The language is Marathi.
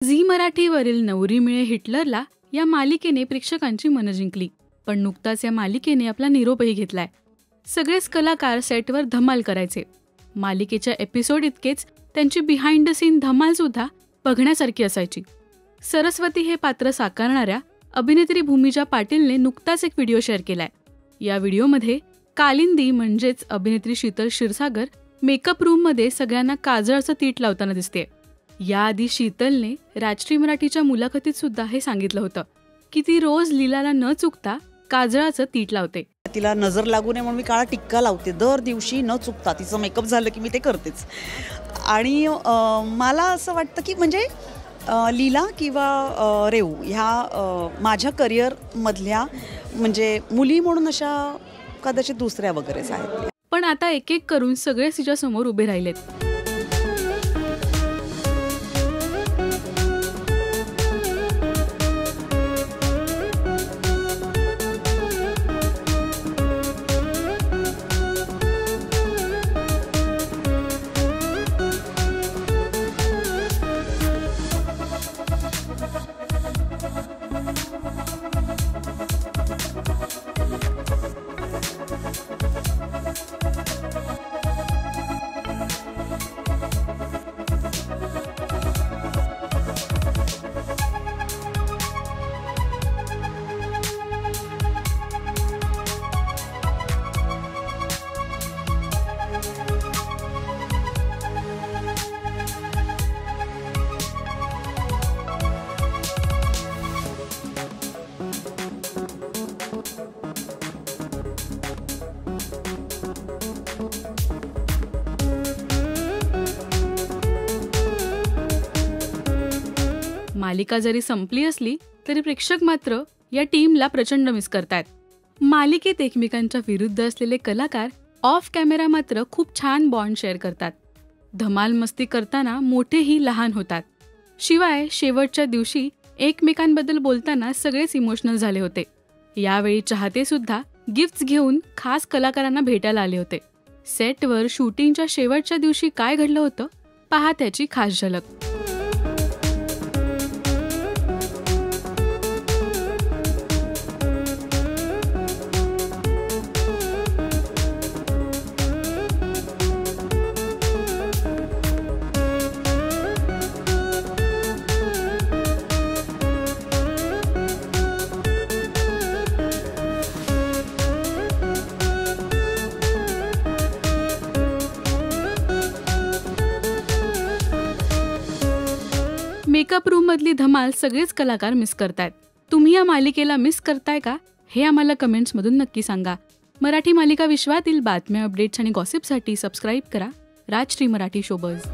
झी मराठीवरील नवरी मिळे हिटलरला या मालिकेने प्रेक्षकांची मनं जिंकली. पण नुकताच या मालिकेने आपला निरोपही घेतलाय. सगळेच कलाकार सेटवर धमाल करायचे. मालिकेच्या एपिसोड इतकेच त्यांची बिहाइंड द सीन धमाल सुद्धा बघण्यासारखी असायची. सरस्वती हे पात्र साकारणाऱ्या अभिनेत्री भूमिजा पाटीलने नुकताच एक व्हिडिओ शेअर केलाय. या व्हिडिओमध्ये कालिंदी म्हणजेच अभिनेत्री शीतल क्षीरसागर मेकअप रूममध्ये सगळ्यांना काजळचं तीट लावताना दिसते. याआधी शीतलने राजश्री मराठीच्या मुलाखतीत सुद्धा हे सांगितलं होतं की ती रोज लीलाला न चुकता काजळाचं तीट लावते. तिला नजर लागू नये म्हणून मी काळा टिक्का लावते दर दिवशी न चुकता. तिचं मेकअप झालं की मी ते करतेच. आणि मला असं वाटतं की म्हणजे लीला किंवा रेऊ ह्या माझ्या करिअरमधल्या म्हणजे मुली म्हणून अशा कदाचित दुसऱ्या वगैरेच आहेत. पण आता एक एक करून सगळेच तिच्या समोर उभे राहिलेत. मालिका जरी संपली असली तरी प्रेक्षक मात्र या टीमला प्रचंड मिस करतायत. मालिकेत एकमेकांच्या विरुद्ध असलेले कलाकार ऑफ कॅमेरा मात्र खूप छान बॉन्ड शेअर करतात. धमाल मस्ती करताना मोठेही लहान होतात. शिवाय शेवटच्या दिवशी एकमेकांबद्दल बोलताना सगळेच इमोशनल झाले होते. यावेळी चाहते सुद्धा गिफ्ट्स घेऊन खास कलाकारांना भेटायला आले होते. सेटवर शूटिंगच्या शेवटच्या दिवशी काय घडलं होतं पहा त्याची खास झलक. मेकअप रूम मधली धमाल सगळेच कलाकार मिस करतायत. तुम्ही या मालिकेला मिस करताय का हे आम्हाला कमेंट्समधून नक्की सांगा. मराठी मालिका विश्वातील बातम्या, अपडेट्स आणि गॉसिपसाठी सबस्क्राईब करा राजश्री मराठी शोबज.